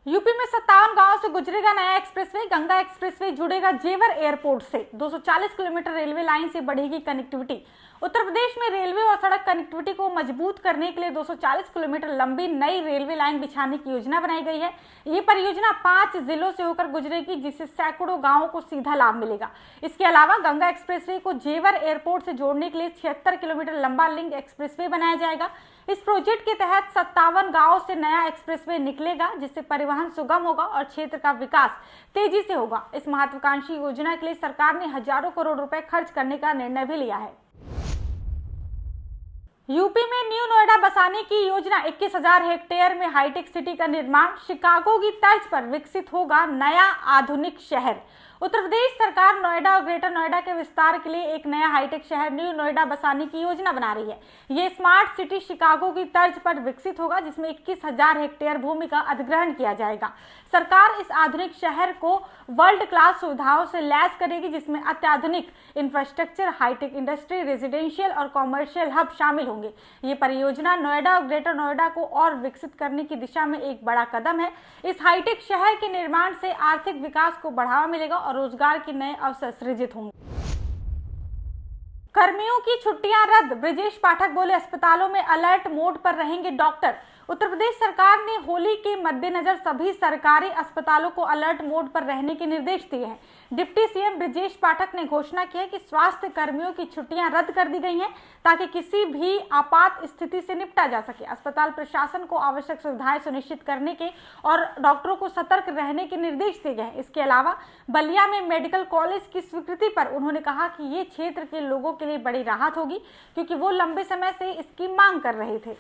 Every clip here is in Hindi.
यूपी में 57 गांवों से गुजरेगा नया एक्सप्रेसवे। गंगा एक्सप्रेसवे जुड़ेगा जेवर एयरपोर्ट से। 240 किलोमीटर रेलवे लाइन से बढ़ेगी कनेक्टिविटी। उत्तर प्रदेश में रेलवे और सड़क कनेक्टिविटी को मजबूत करने के लिए 240 किलोमीटर लंबी नई रेलवे लाइन बिछाने की योजना बनाई गई है। ये परियोजना 5 जिलों से होकर गुजरेगी, जिससे सैकड़ों गांवों को सीधा लाभ मिलेगा। इसके अलावा गंगा एक्सप्रेसवे को जेवर एयरपोर्ट से जोड़ने के लिए 76 किलोमीटर लंबा लिंक एक्सप्रेसवे बनाया जाएगा। इस प्रोजेक्ट के तहत 57 गांवों से नया एक्सप्रेसवे निकलेगा, जिससे परिवहन सुगम होगा और क्षेत्र का विकास तेजी से होगा। इस महत्वाकांक्षी योजना के लिए सरकार ने हजारों करोड़ रुपए खर्च करने का निर्णय भी लिया है। यूपी में न्यू नोएडा बसाने की योजना। 21,000 हेक्टेयर में हाईटेक सिटी का निर्माण। शिकागो की तर्ज पर विकसित होगा नया आधुनिक शहर। उत्तर प्रदेश सरकार नोएडा और ग्रेटर नोएडा के विस्तार के लिए एक नया हाईटेक शहर न्यू नोएडा बसाने की योजना बना रही है। ये स्मार्ट सिटी शिकागो की तर्ज पर विकसित होगा, जिसमें 21,000 हेक्टेयर भूमि का अधिग्रहण किया जाएगा। सरकार इस आधुनिक शहर को वर्ल्ड क्लास सुविधाओं से लैस करेगी, जिसमें अत्याधुनिक इंफ्रास्ट्रक्चर, हाईटेक इंडस्ट्री, रेजिडेंशियल और कॉमर्शियल हब शामिल होंगे। ये परियोजना नोएडा और ग्रेटर नोएडा को और विकसित करने की दिशा में एक बड़ा कदम है। इस हाईटेक शहर के निर्माण से आर्थिक विकास को बढ़ावा मिलेगा और रोजगार के नए अवसर सृजित होंगे। कर्मियों की छुट्टियां रद्द। ब्रजेश पाठक बोले, अस्पतालों में अलर्ट मोड पर रहेंगे डॉक्टर। उत्तर प्रदेश सरकार ने होली के मद्देनजर सभी सरकारी अस्पतालों को अलर्ट मोड पर रहने के निर्देश दिए हैं। डिप्टी सीएम ब्रजेश पाठक ने घोषणा की है कि स्वास्थ्य कर्मियों की छुट्टियां रद्द कर दी गई हैं, ताकि किसी भी आपात स्थिति से निपटा जा सके। अस्पताल प्रशासन को आवश्यक सुविधाएं सुनिश्चित करने के और डॉक्टरों को सतर्क रहने के निर्देश दिए गए हैं। इसके अलावा बलिया में मेडिकल कॉलेज की स्वीकृति पर उन्होंने कहा कि ये क्षेत्र के लोगों के लिए बड़ी राहत होगी, क्योंकि वो लंबे समय से इसकी मांग कर रहे थे।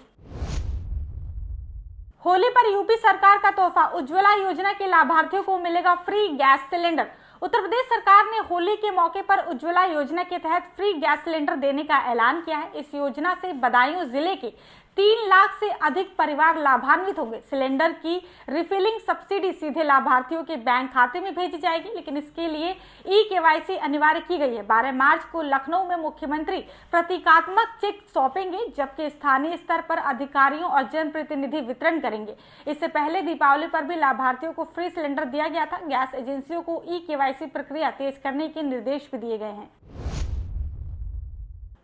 होली पर यूपी सरकार का तोहफा। उज्ज्वला योजना के लाभार्थियों को मिलेगा free gas cylinder. Uttar Pradesh सरकार ने होली के मौके पर उज्ज्वला योजना के तहत फ्री गैस सिलेंडर देने का ऐलान किया है। इस योजना से बदायूं जिले के 3 लाख से अधिक परिवार लाभान्वित होंगे। सिलेंडर की रिफिलिंग सब्सिडी सीधे लाभार्थियों के बैंक खाते में भेजी जाएगी, लेकिन इसके लिए ई-केवाईसी अनिवार्य की गई है। 12 मार्च को लखनऊ में मुख्यमंत्री प्रतीकात्मक चेक सौंपेंगे, जबकि स्थानीय स्तर पर अधिकारियों और जनप्रतिनिधि वितरण करेंगे। इससे पहले दीपावली पर भी लाभार्थियों को फ्री सिलेंडर दिया गया था। गैस एजेंसियों को ई-केवाईसी प्रक्रिया तेज करने के निर्देश भी दिए गए हैं।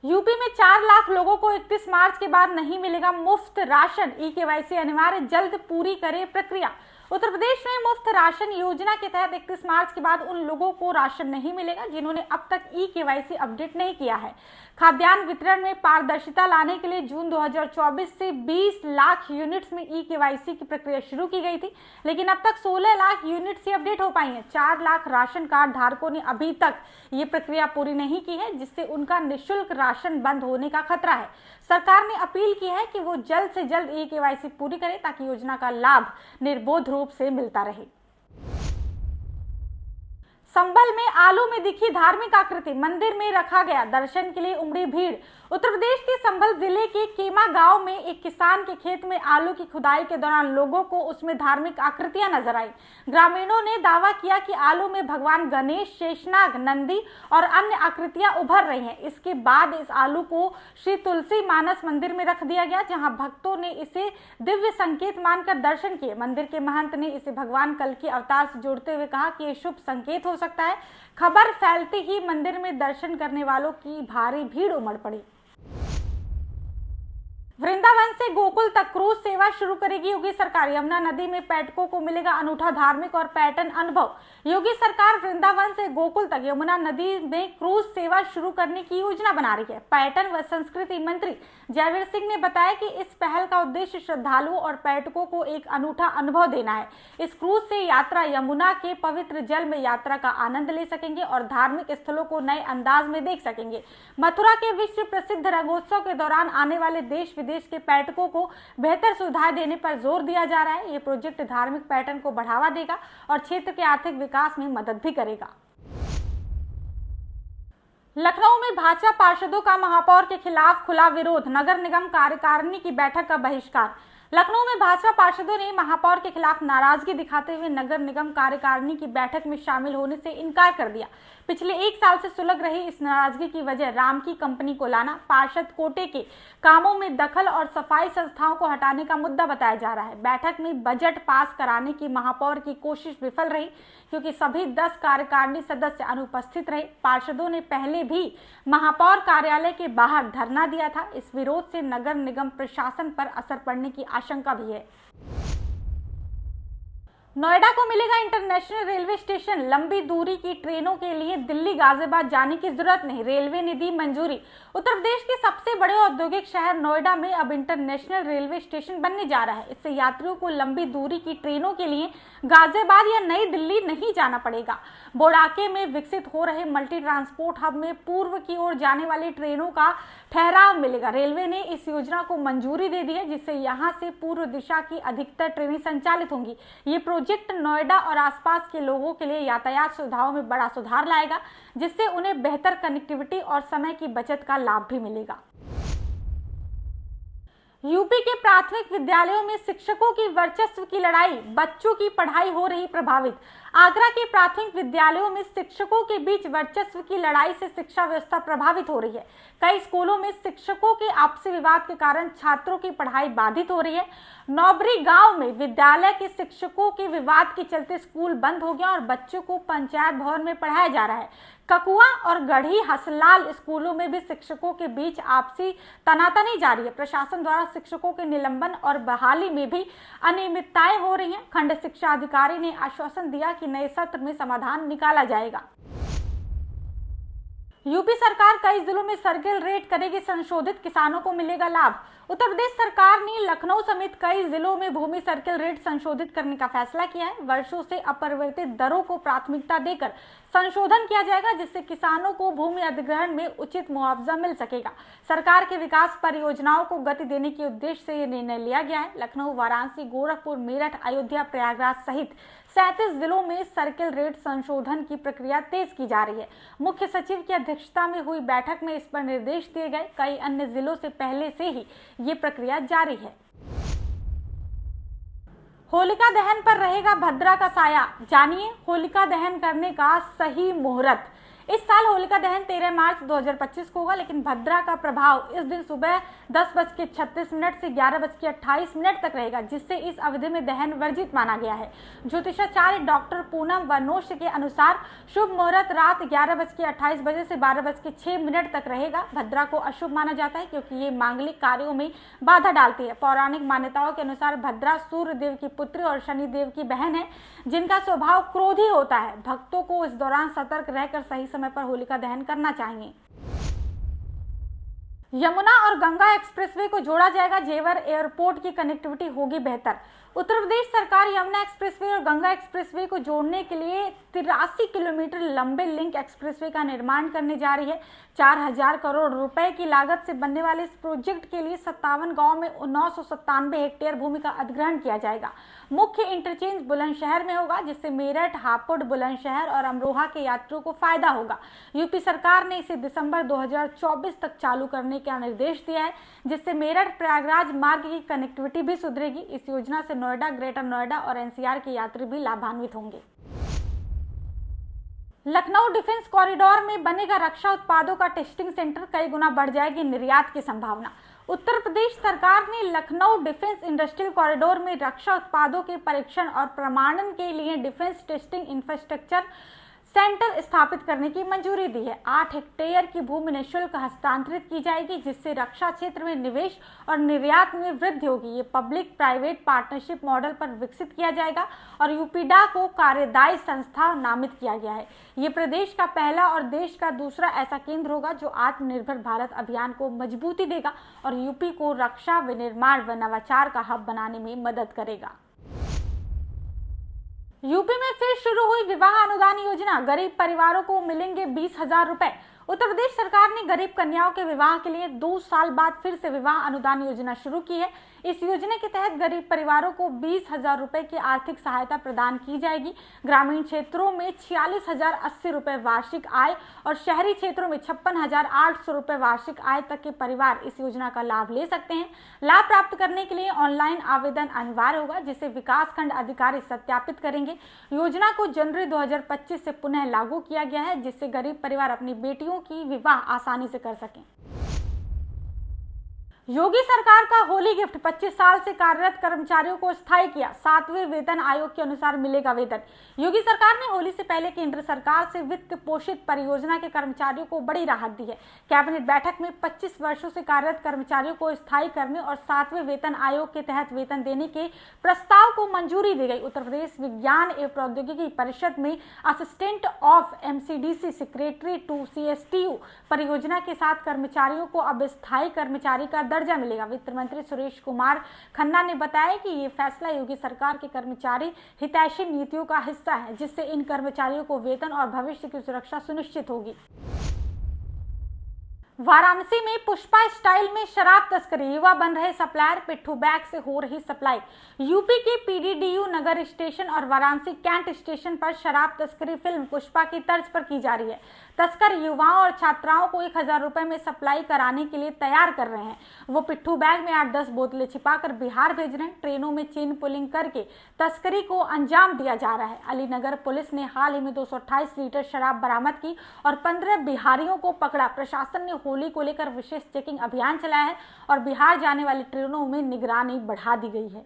यूपी में 4 लाख लोगों को 31 मार्च के बाद नहीं मिलेगा मुफ्त राशन। ई-केवाईसी अनिवार्य, जल्द पूरी करे प्रक्रिया। उत्तर प्रदेश में मुफ्त राशन योजना के तहत 31 मार्च के बाद उन लोगों को राशन नहीं मिलेगा जिन्होंने अब तक ई-केवाईसी अपडेट नहीं किया है। खाद्यान्न वितरण में पारदर्शिता लाने के लिए जून 2024 से 20 लाख यूनिट्स में ई-केवाईसी की प्रक्रिया शुरू की गई थी, लेकिन अब तक 16 लाख यूनिट्स ही अपडेट हो पाई हैं। 4 लाख राशन कार्ड धारकों ने अभी तक ये प्रक्रिया पूरी नहीं की है, जिससे उनका निःशुल्क राशन बंद होने का खतरा है। सरकार ने अपील की है कि वो जल्द से जल्द ई-केवाईसी पूरी करे, ताकि योजना का लाभ निर्बाध रूप से मिलता रहे। संभल में आलू में दिखी धार्मिक आकृति। मंदिर में रखा गया, दर्शन के लिए उमड़ी भीड़। उत्तर प्रदेश के संभल जिले के केमा गांव में एक किसान के खेत में आलू की खुदाई के दौरान लोगों को उसमें धार्मिक आकृतियां नजर आई। ग्रामीणों ने दावा किया कि आलू में भगवान गणेश, शेषनाग, नंदी और अन्य आकृतियां उभर रही हैं। इसके बाद इस आलू को श्री तुलसी मानस मंदिर में रख दिया गया, जहां भक्तों ने इसे दिव्य संकेत मानकर दर्शन किए। मंदिर के महंत ने इसे भगवान कल्कि अवतार से जोड़ते हुए कहा कि यह शुभ संकेत हो सकता है। खबर फैलते ही मंदिर में दर्शन करने वालों की भारी भीड़ उमड़ पड़ी। वृंदावन से गोकुल तक क्रूज सेवा शुरू करेगी योगी सरकार। यमुना नदी में पर्यटकों को मिलेगा अनूठा धार्मिक और पर्यटन अनुभव। योगी सरकार वृंदावन से गोकुल तक यमुना नदी में क्रूज सेवा शुरू करने की योजना बना रही है। पर्यटन व संस्कृति मंत्री जयवीर सिंह ने बताया कि इस पहल का उद्देश्य श्रद्धालुओं और पर्यटकों को एक अनूठा अनुभव देना है। इस क्रूज से यात्रा यमुना के पवित्र जल में यात्रा का आनंद ले सकेंगे और धार्मिक स्थलों को नए अंदाज में देख सकेंगे। मथुरा के विश्व प्रसिद्ध रंगोत्सव के दौरान आने वाले देश विदेश के पर्यटकों को बेहतर सुविधाएं देने पर जोर दिया जा रहा है। ये प्रोजेक्ट धार्मिक पर्यटन को बढ़ावा देगा और क्षेत्र के आर्थिक विकास में मदद भी करेगा। लखनऊ में भाजपा पार्षदों का महापौर के खिलाफ खुला विरोध। नगर निगम कार्यकारिणी की बैठक का बहिष्कार। लखनऊ में भाजपा पार्षदों ने महापौर के खिलाफ नाराजगी दिखाते हुए नगर निगम कार्यकारिणी की बैठक में शामिल होने से इनकार कर दिया। पिछले 1 साल से सुलग रही इस नाराजगी की वजह राम की कंपनी को लाना, पार्षद कोटे के कामों में दखल और सफाई संस्थाओं को हटाने का मुद्दा बताया जा रहा है। बैठक में बजट पास कराने की महापौर की कोशिश विफल रही क्योंकि सभी 10 कार्यकारिणी सदस्य अनुपस्थित रहे। पार्षदों ने पहले भी महापौर कार्यालय के बाहर धरना दिया था। इस विरोध से नगर निगम प्रशासन पर असर पड़ने की आशंका भी है। नोएडा को मिलेगा इंटरनेशनल रेलवे स्टेशन, लंबी दूरी की ट्रेनों के लिए दिल्ली गाजियाबाद जाने की जरूरत नहीं, रेलवे ने दी मंजूरी। उत्तर प्रदेश के सबसे बड़े औद्योगिक शहर नोएडा में अब इंटरनेशनल रेलवे स्टेशन बनने जा रहा है। इससे यात्रियों को लंबी दूरी की ट्रेनों के लिए गाजियाबाद या नई दिल्ली नहीं जाना पड़ेगा। बोड़ाके में विकसित हो रहे मल्टी ट्रांसपोर्ट हब में पूर्व की ओर जाने वाली ट्रेनों का ठहराव मिलेगा। रेलवे ने इस योजना को मंजूरी दे दी है, जिससे यहां से पूर्व दिशा की अधिकतर ट्रेनें संचालित होंगी। ये प्रोजेक्ट नोएडा और आसपास के लोगों के लिए यातायात सुविधाओं में बड़ा सुधार लाएगा, जिससे उन्हें बेहतर कनेक्टिविटी और समय की बचत का लाभ भी मिलेगा। यूपी के प्राथमिक विद्यालयों में शिक्षकों की वर्चस्व की लड़ाई, बच्चों की पढ़ाई हो रही प्रभावित। आगरा के प्राथमिक विद्यालयों में शिक्षकों के बीच वर्चस्व की लड़ाई से शिक्षा व्यवस्था प्रभावित हो रही है। कई स्कूलों में शिक्षकों के आपसी विवाद के कारण छात्रों की पढ़ाई बाधित हो रही है। नौबरी गांव में विद्यालय के शिक्षकों के विवाद के चलते स्कूल बंद हो गया और बच्चों को पंचायत भवन में पढ़ाया जा रहा है। ककुआ और गढ़ी हसलाल स्कूलों में भी शिक्षकों के बीच आपसी तनातनी जारी है। प्रशासन द्वारा शिक्षकों के निलंबन और बहाली में भी अनियमितताएं हो रही हैं। खंड शिक्षा अधिकारी ने आश्वासन दिया कि नए सत्र में समाधान निकाला जाएगा। यूपी सरकार कई जिलों में सर्किल रेट करेगी संशोधित, किसानों को मिलेगा लाभ। उत्तर प्रदेश सरकार ने लखनऊ समेत कई जिलों में भूमि सर्किल रेट संशोधित करने का फैसला किया है। वर्षों से अपरिवर्तित दरों को प्राथमिकता देकर संशोधन किया जाएगा, जिससे किसानों को भूमि अधिग्रहण में उचित मुआवजा मिल सकेगा। सरकार के विकास परियोजनाओं को गति देने के उद्देश्य से यह निर्णय लिया गया है। लखनऊ, वाराणसी, गोरखपुर, मेरठ, अयोध्या, प्रयागराज सहित 37 जिलों में सर्किल रेट संशोधन की प्रक्रिया तेज की जा रही है। मुख्य सचिव की अध्यक्षता में हुई बैठक में इस पर निर्देश दिए गए। कई अन्य जिलों से पहले से ही ये प्रक्रिया जारी है। होलिका दहन पर रहेगा भद्रा का साया, जानिए होलिका दहन करने का सही मुहूर्त। इस साल होलिका दहन 13 मार्च 2025 को होगा, लेकिन भद्रा का प्रभाव इस दिन सुबह 10:36 से 11:28 तक रहेगा, जिससे इस अवधि में दहन वर्जित माना गया है। ज्योतिषाचार्य डॉक्टर पूनम वनोश के अनुसार शुभ मुहूर्त रात 11:28 बजे से 12:06 तक रहेगा। भद्रा को अशुभ माना जाता है क्योंकि ये मांगलिक कार्यों में बाधा डालती है। पौराणिक मान्यताओं के अनुसार भद्रा सूर्य देव की पुत्री और शनि देव की बहन है, जिनका स्वभाव क्रोधी होता है। भक्तों को इस दौरान सतर्क रहकर सही समय पर होलिका दहन करना चाहिए। यमुना और गंगा एक्सप्रेसवे को जोड़ा जाएगा, जेवर एयरपोर्ट की कनेक्टिविटी होगी बेहतर। उत्तर प्रदेश सरकार यमुना एक्सप्रेसवे और गंगा एक्सप्रेसवे को जोड़ने के लिए 83 किलोमीटर लंबे लिंक एक्सप्रेसवे का निर्माण करने जा रही है। 4000 करोड़ रुपए की लागत से बनने वाले इस प्रोजेक्ट के लिए 57 गांव में 997 हेक्टेयर भूमि का अधिग्रहण किया जाएगा। मुख्य इंटरचेंज बुलंदशहर में होगा, जिससे मेरठ, हापुड़, बुलंदशहर और अमरोहा के यात्रियों को फायदा होगा। यूपी सरकार ने इसे दिसंबर 2024 तक चालू करने का निर्देश दिया है, जिससे मेरठ प्रयागराज मार्ग की कनेक्टिविटी भी सुधरेगी। इस योजना से नोएडा, ग्रेटर नोएडा और एनसीआर के यात्री भी लाभान्वित होंगे। लखनऊ डिफेंस कॉरिडोर में बनेगा रक्षा उत्पादों का टेस्टिंग सेंटर, कई गुना बढ़ जाएगी निर्यात की संभावना। उत्तर प्रदेश सरकार ने लखनऊ डिफेंस इंडस्ट्रियल कॉरिडोर में रक्षा उत्पादों के परीक्षण और प्रमाणन के लिए डिफेंस टेस्टिंग इंफ्रास्ट्रक्चर सेंटर स्थापित करने की मंजूरी दी है। 8 हेक्टेयर की भूमि निःशुल्क हस्तांतरित की जाएगी, जिससे रक्षा क्षेत्र में निवेश और निर्यात में वृद्धि होगी। ये पब्लिक प्राइवेट पार्टनरशिप मॉडल पर विकसित किया जाएगा और यूपीडा को कार्यदायी संस्था नामित किया गया है। ये प्रदेश का पहला और देश का दूसरा ऐसा केंद्र होगा जो आत्मनिर्भर भारत अभियान को मजबूती देगा और यूपी को रक्षा, विनिर्माण व नवाचार का हब बनाने में मदद करेगा। यूपी में फिर शुरू हुई विवाह अनुदान योजना, गरीब परिवारों को मिलेंगे 20,000 रुपए। उत्तर प्रदेश सरकार ने गरीब कन्याओं के विवाह के लिए 2 साल बाद फिर से विवाह अनुदान योजना शुरू की है। इस योजना के तहत गरीब परिवारों को 20,000 रुपए की आर्थिक सहायता प्रदान की जाएगी। ग्रामीण क्षेत्रों में 46,080 रुपए वार्षिक आय और शहरी क्षेत्रों में 56,800 रुपए वार्षिक आय तक के परिवार इस योजना का लाभ ले सकते हैं। लाभ प्राप्त करने के लिए ऑनलाइन आवेदन अनिवार्य होगा, जिसे विकासखंड अधिकारी सत्यापित करेंगे। योजना को जनवरी 2025 से पुनः लागू किया गया है, जिससे गरीब परिवार अपनी बेटियों की विवाह आसानी से कर सकें। योगी सरकार का होली गिफ्ट, 25 साल से कार्यरत कर्मचारियों को स्थायी किया। 7वें वेतन आयोग के अनुसार मिलेगा वेतन। योगी सरकार ने होली से पहले केंद्र सरकार से वित्त पोषित परियोजना के कर्मचारियों को बड़ी राहत दी है। कैबिनेट बैठक में 25 वर्षों से कार्यरत कर्मचारियों को स्थायी करने और 7वें वेतन आयोग के तहत वेतन देने के प्रस्ताव को मंजूरी दी गई। उत्तर प्रदेश विज्ञान एवं प्रौद्योगिकी परिषद में assistant of MCDC secretary to CSTU परियोजना के साथ कर्मचारियों को अब स्थायी कर्मचारी का दर्जा मिलेगा। वित्त मंत्री सुरेश कुमार खन्ना ने बताया कि ये फैसला योगी सरकार के कर्मचारी हितैषी नीतियों का हिस्सा है, जिससे इन कर्मचारियों को वेतन और भविष्य की सुरक्षा सुनिश्चित होगी। वाराणसी में पुष्पा स्टाइल में शराब तस्करी, युवा बन रहे सप्लायर, पिट्ठू बैग से हो रही सप्लाई। यूपी के PDDU नगर स्टेशन और वाराणसी कैंट स्टेशन पर शराब तस्करी फिल्म पुष्पा की तर्ज पर की जा रही है। तस्कर युवाओं और छात्राओं को 1,000 रुपए में सप्लाई कराने के लिए तैयार कर रहे हैं। वो पिट्ठू बैग में 8-10 बोतलें छिपाकर बिहार भेज रहे हैं। ट्रेनों में चेन पुलिंग करके तस्करी को अंजाम दिया जा रहा है। अलीनगर पुलिस ने हाल ही में 228 लीटर शराब बरामद की और 15 बिहारियों को पकड़ा। प्रशासन ने होली को लेकर विशेष चेकिंग अभियान चलाया है और बिहार जाने वाली ट्रेनों में निगरानी बढ़ा दी गई है।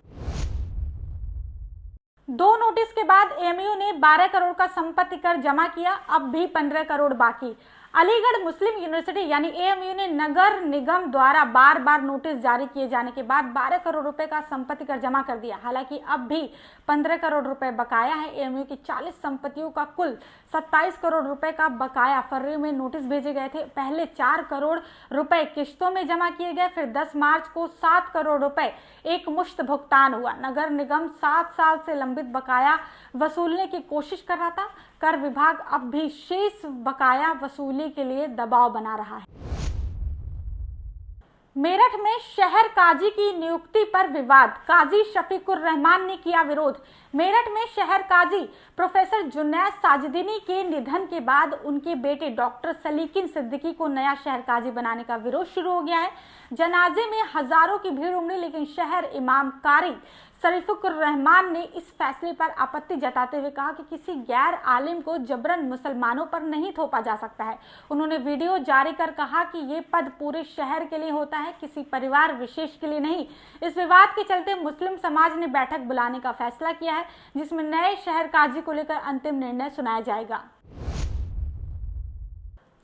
2 नोटिस के बाद AMU ने 12 करोड़ का संपत्ति कर जमा किया, अब भी 15 करोड़ बाकी। अलीगढ़ मुस्लिम यूनिवर्सिटी यानी AMU ने नगर निगम द्वारा बार बार नोटिस जारी किए जाने के बाद 12 करोड़ रुपए का संपत्ति कर जमा कर दिया। हालांकि अब भी 15 करोड़ रुपए बकाया है। AMU की 40 संपत्तियों का कुल 27 करोड़ रुपए का बकाया फरवरी में नोटिस भेजे गए थे। पहले 4 करोड़ रुपए किश्तों में जमा किए गए, फिर 10 मार्च को 7 करोड़ रुपए एक मुश्त भुगतान हुआ। नगर निगम 7 साल से लंबित बकाया वसूलने की कोशिश कर रहा था। कर विभाग अब भी शेष बकाया वसूली के लिए दबाव बना रहा है। मेरठ में शहर काजी की नियुक्ति पर विवाद, काजी शफीकुर रहमान ने किया विरोध। मेरठ में शहर काजी प्रोफेसर जुनैद साजिदीनी के निधन के बाद उनके बेटे डॉक्टर सलीकिन सिद्दीकी को नया शहर काजी बनाने का विरोध शुरू हो गया है। जनाजे में हजारों की भीड़ उमड़ी, लेकिन शहर इमाम कारी शरीफुकुर रहमान ने इस फैसले पर आपत्ति जताते हुए कहा कि किसी गैर आलिम को जबरन मुसलमानों पर नहीं थोपा जा सकता है। उन्होंने वीडियो जारी कर कहा कि ये पद पूरे शहर के लिए होता है, किसी परिवार विशेष के लिए नहीं। इस विवाद के चलते मुस्लिम समाज ने बैठक बुलाने का फैसला किया है, जिसमें नए शहर काजी को लेकर अंतिम निर्णय सुनाया जाएगा।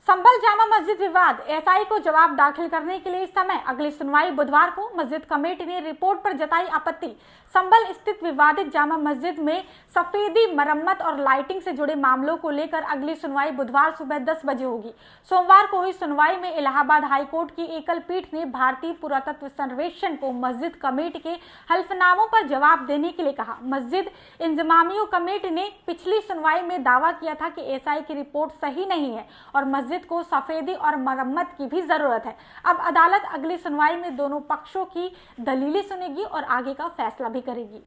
संभल जामा मस्जिद विवाद, SI को जवाब दाखिल करने के लिए समय, अगली सुनवाई बुधवार को। मस्जिद कमेटी ने रिपोर्ट पर जताई आपत्ति। संभल स्थित विवादित जामा मस्जिद में सफेदी मरम्मत और लाइटिंग से जुड़े मामलों को लेकर अगली सुनवाई बुधवार सुबह 10 बजे होगी। सोमवार को हुई सुनवाई में इलाहाबाद हाईकोर्ट की एकल पीठ ने भारतीय पुरातत्व सर्वेक्षण को मस्जिद कमेटी के हल्फनामों पर जवाब देने के लिए कहा। मस्जिद इंतजामिया कमेटी ने पिछली सुनवाई में दावा किया था कि SI की रिपोर्ट सही नहीं है और मस्जिद को सफेदी और मरम्मत की भी जरूरत है। अब अदालत अगली सुनवाई में दोनों पक्षों की दलीलें सुनेगी और आगे का फैसला भी करेगी।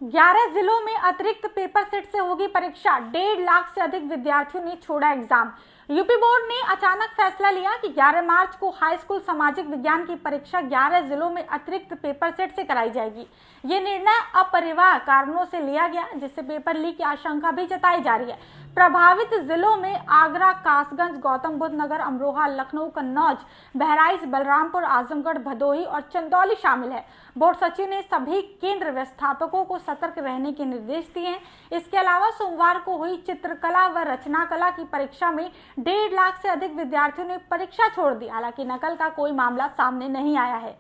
11 जिलों में अतिरिक्त पेपर सेट से होगी परीक्षा, 1.5 लाख से अधिक विद्यार्थियों ने छोड़ा एग्जाम। यूपी बोर्ड ने अचानक फैसला लिया कि 11 मार्च को हाई स्कूल सामाजिक विज्ञान की परीक्षा 11 जिलों में अतिरिक्त पेपर सेट से कराई जाएगी। ये निर्णय अपरिहार्य कारणों से लिया गया, जिससे पेपर लीक की आशंका भी जताई जा रही है। प्रभावित जिलों में आगरा, कासगंज, गौतम बुद्ध नगर, अमरोहा, लखनऊ, कन्नौज, बहराइच, बलरामपुर, आजमगढ़, भदोही और चंदौली शामिल है। बोर्ड सचिव ने सभी केंद्र व्यवस्थापकों को सतर्क रहने के निर्देश दिए हैं। इसके अलावा सोमवार को हुई चित्रकला व रचना कला की परीक्षा में 1.5 लाख से अधिक विद्यार्थियों ने परीक्षा छोड़ दी। हालांकि नकल का कोई मामला सामने नहीं आया है।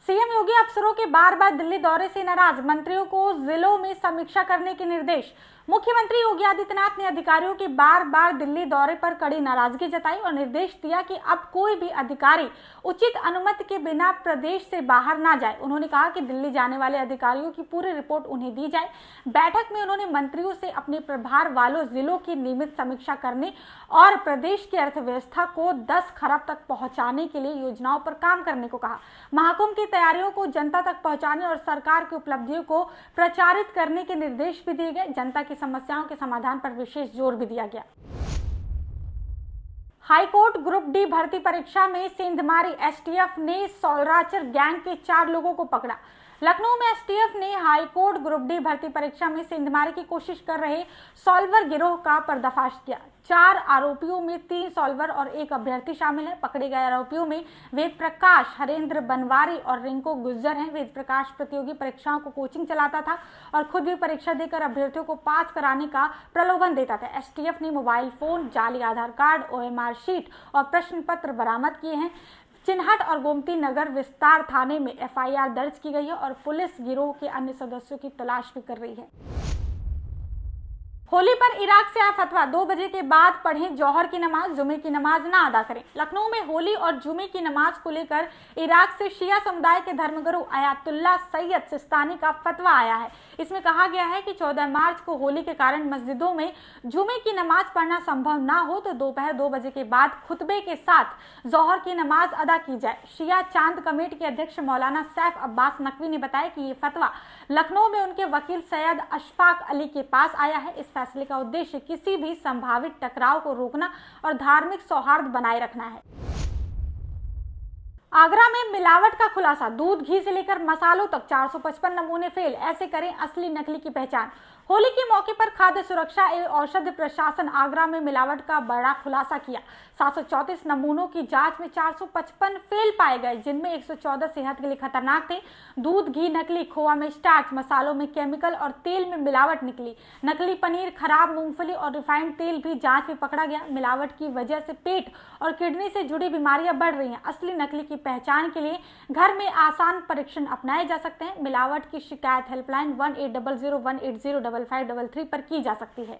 सीएम योगी अफसरों के बार बार दिल्ली दौरे से नाराज, मंत्रियों को जिलों में समीक्षा करने के निर्देश। मुख्यमंत्री योगी आदित्यनाथ ने अधिकारियों के बार बार दिल्ली दौरे पर कड़ी नाराजगी जताई और निर्देश दिया कि अब कोई भी अधिकारी उचित अनुमति के बिना प्रदेश से बाहर ना जाए। उन्होंने कहा कि दिल्ली जाने वाले अधिकारियों की पूरी रिपोर्ट उन्हें दी जाए। बैठक में उन्होंने मंत्रियों से अपने प्रभार वालों जिलों की नियमित समीक्षा करने और प्रदेश की अर्थव्यवस्था को 10 खरब तक पहुंचाने के लिए योजनाओं पर काम करने को कहा। महाकुंभ की तैयारियों को जनता तक पहुंचाने और सरकार की उपलब्धियों को प्रचारित करने के निर्देश भी दिए गए। जनता की समस्याओं के समाधान पर विशेष जोर भी दिया गया। हाईकोर्ट ग्रुप डी भर्ती परीक्षा में सेंधमारी एसटीएफ ने सौराचर गैंग के 4 लोगों को पकड़ा। लखनऊ में एसटीएफ ने हाईकोर्ट ग्रुप डी भर्ती परीक्षा में सेंधमारी की कोशिश कर रहे सॉल्वर गिरोह का पर्दाफाश किया। 4 आरोपियों में 3 सॉल्वर और 1 अभ्यर्थी शामिल है। पकड़े गए आरोपियों में वेद प्रकाश, हरेंद्र बनवारी और रिंकू गुज्जर हैं। वेद प्रकाश प्रतियोगी परीक्षाओं को कोचिंग चलाता था और खुद भी परीक्षा देकर अभ्यर्थियों को पास कराने का प्रलोभन देता था। एसटीएफ ने मोबाइल फोन, जाली आधार कार्ड, ओएमआर शीट और प्रश्न पत्र बरामद किए हैं। चिन्हट और गोमती नगर विस्तार थाने में एफआईआर दर्ज की गई है और पुलिस गिरोह के अन्य सदस्यों की तलाश भी कर रही है। होली पर इराक से आया फतवा, 2 बजे के बाद पढ़ें जौहर की नमाज, जुमे की नमाज ना अदा करें। लखनऊ में होली और जुमे की नमाज को लेकर इराक से शिया समुदाय के धर्मगुरु अयातुल्ला सैयद सिस्तानी का फतवा आया है। इसमें कहा गया है कि 14 मार्च को होली के कारण मस्जिदों में जुमे की नमाज पढ़ना संभव ना हो तो दोपहर 2 बजे के बाद खुतबे के साथ जौहर की नमाज अदा की जाए। शिया चांद कमेटी के अध्यक्ष मौलाना सैफ अब्बास नकवी ने बताया कि ये फतवा लखनऊ में उनके वकील सैयद अशफाक अली के पास आया है। इस फैसले का उद्देश्य किसी भी संभावित टकराव को रोकना और धार्मिक सौहार्द बनाए रखना है। आगरा में मिलावट का खुलासा, दूध घी से लेकर मसालों तक 455 नमूने फेल, ऐसे करें असली नकली की पहचान। होली के मौके पर खाद्य सुरक्षा एवं औषधि प्रशासन आगरा में मिलावट का बड़ा खुलासा किया। 734 नमूनों की जांच में 455 फेल पाए गए, जिनमें 114 सेहत के लिए खतरनाक थे। दूध घी नकली, खोआ में स्टार्च, मसालों में केमिकल और तेल में मिलावट निकली। नकली पनीर, खराब मूंगफली और रिफाइंड तेल भी जांच में पकड़ा गया। मिलावट की वजह से पेट और किडनी से जुड़ी बीमारियां बढ़ रही हैं। असली नकली की पहचान के लिए घर में आसान परीक्षण अपनाए जा सकते हैं। मिलावट की शिकायत हेल्पलाइन 1800 180 5533 पर की जा सकती है।